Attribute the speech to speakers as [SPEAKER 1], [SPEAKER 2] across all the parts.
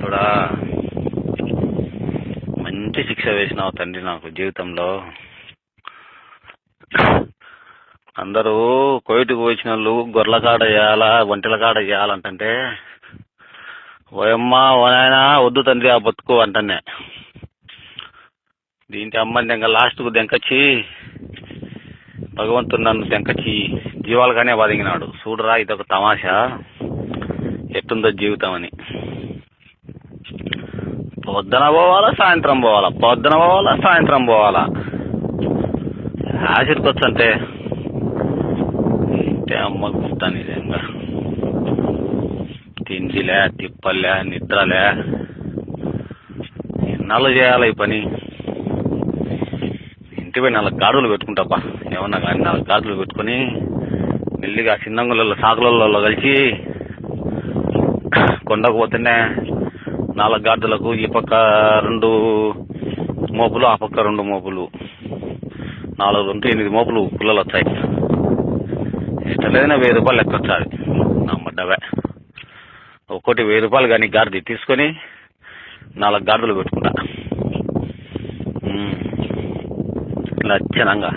[SPEAKER 1] దేవుడా, మంచి శిక్ష వేసినావు తండ్రి నాకు జీవితంలో. అందరూ కోయిటుకు వచ్చిన వాళ్ళు గొర్రెల కాడ వేయాలా, ఒంటెల కాడ వేయాలంటే ఓయమ్మ ఓనాయన వద్దు తండ్రి ఆ బతుకు అంటనే. దీంట్లో అమ్మని దెంగ లాస్ట్కు దెంకచ్చి భగవంతుడు నన్ను దెంకచ్చి జీవాలుగానే బతికినాడు. చూడరా ఇదొక తమాషా ఎట్టుందో జీవితం అని. పొద్దున పోవాలా సాయంత్రం పోవాలా, పొద్దున పోవాలా సాయంత్రం పోవాలా. ఆశీర్కొచ్చంటే ఇంటే అమ్మ గుర్తాను నిజంగా. తిండిలే, తిప్పలే, నిద్రలే. ఎన్నాళ్ళు చేయాలి ఈ పని? ఇంటిపై 4 గాడులు పెట్టుకుంటాపా, ఏమన్నా కానీ 4 గాడులు పెట్టుకుని మెల్లిగా చిన్నంగులలో సాకులలో కలిసి కొండకు పోతేనే 4 గాడులకు ఈ పక్క 2 మోపులు, ఆ పక్క 2 మోపులు, 4 ఉంటే 8 మోపులు పుల్లలు వచ్చాయి. ఇష్టలేదైనా 1000 రూపాయలు లెక్క వచ్చాది నమ్మడ్డవే. ఒక్కోటి 1000 రూపాయలు కానీ గాడిది తీసుకొని 4 గాడిదలు పెట్టుకుంటా. లక్షణంగా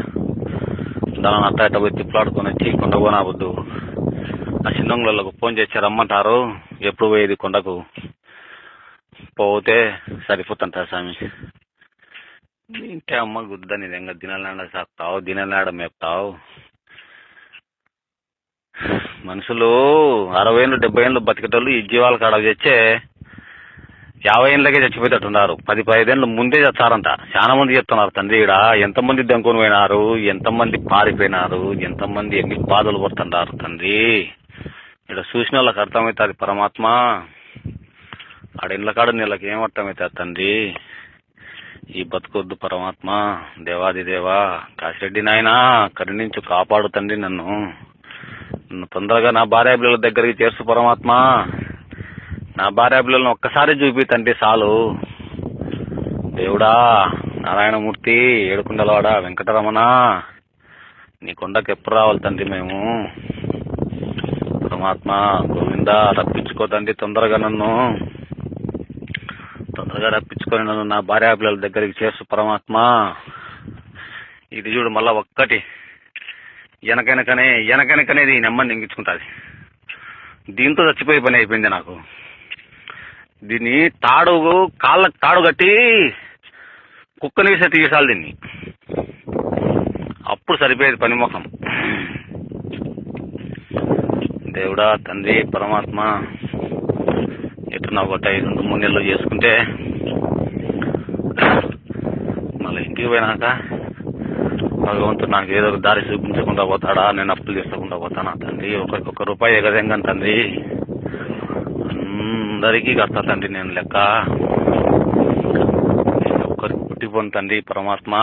[SPEAKER 1] దాని అట్ట పోయి తిప్పలాడుకొని వచ్చి కొండ పోనాబద్దు. ఆ చిన్నంగులకు ఫోన్ చేసి రమ్మంటారు, ఎప్పుడు పోయేది కొండకు? పోతే సరిపోతుంటారు స్వామి. ఇంటే అమ్మ గుద్దని నిజంగా దినాలనాడ సాగుతావు, దినాలనాడ మేపుతావు. మనుషులు 60 ఏళ్ళు 70 ఏళ్ళు బతికేటోళ్ళు ఈ జీవాల కాడ తెచ్చే 50 ఏళ్ళకే చచ్చిపోయేటట్టున్నారు. 10-15 ఏళ్ళు ముందే చచ్చారంట. చాలా మంది చెప్తున్నారు తండ్రి. ఈడ ఎంతమంది దెంకొని పోయినారు, ఎంతమంది పారిపోయినారు, ఎంతమంది ఎన్ని బాధలు పడుతున్నారు తండ్రి. ఇక్కడ చూసిన వాళ్ళకి అర్థమవుతుంది పరమాత్మ. ఆడ ఇళ్ళ కాడ నీళ్ళకి ఏం అర్థమవుతుంది తండ్రి. ఈ బతుకొద్దు పరమాత్మ. దేవాది దేవా కాశిరెడ్డి నాయన కరుణించు, కాపాడు తండ్రి నన్ను తొందరగా నా భార్య పిల్లల దగ్గరికి చేర్చు పరమాత్మ. నా భార్య పిల్లలను ఒక్కసారి చూపి తండ్రి చాలు. దేవుడా, నారాయణమూర్తి, ఏడుకొండలవాడ, వెంకటరమణ, నీ కొండకు ఎప్పుడు రావాలి తండ్రి మేము? పరమాత్మ గోవింద రప్పించుకో తండ్రి, తొందరగా నన్ను తొందరగా రప్పించుకొని నన్ను నా భార్య పిల్లల దగ్గరికి చేర్చు పరమాత్మ. ఇది చూడు మళ్ళా ఒక్కటి వెనకనకనేది నెమ్మది నెంగించుకుంటుంది. దీంతో చచ్చిపోయే పని అయిపోయింది నాకు. దీన్ని కాళ్ళకు తాడు కట్టి కుక్కని వేసే తీసాలి దీన్ని, అప్పుడు సరిపోయేది పని ముఖం. దేవుడా తండ్రి పరమాత్మ, ఎట్టున్నా ఒక 5-3 నెలలు చేసుకుంటే మళ్ళీ ఇంటికి పోయినాక భగవంతుడు నాకు ఏదో ఒక దారి చూపించకుండా పోతాడా? నేను అప్పులు తీసుకోకుండా పోతానా తండ్రి? ఒక్క రూపాయి ఎగదెంగను తండ్రి. అందరికీ కడతా తండ్రి నేను లెక్క. నేను ఒక్కరికి పుట్టిపోను తండ్రి పరమాత్మ.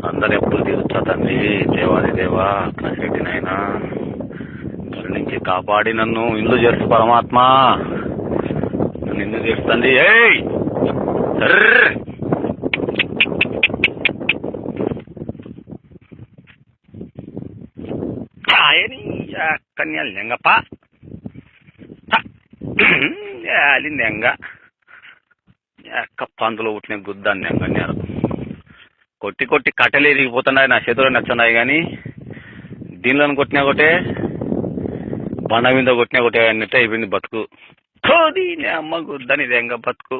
[SPEAKER 1] అందరి అప్పులు తీరుస్తా తండ్రి. దేవాది దేవా కాశిరెడ్డి నాయన నుంచి కాపాడి నన్ను ఇల్లు చేస్తు పరమాత్మ. నన్ను ఇల్లు చేస్తుంది. కన్యాలు లెంగప్ప లెంగ పందులో పుట్టిన గుద్దాన్ని లెంగన్నారు. కొట్టి కట్టెలు ఎరిగిపోతున్నాయి, నా చేతులు నచ్చున్నాయి. కానీ దీనిలో కొట్టినా ఒకటే, బండ మీద కొట్టినా ఒకటే అన్నట్టు అయిపోయింది బతుకు. అమ్మ గుద్దని లెంగ బతుకు.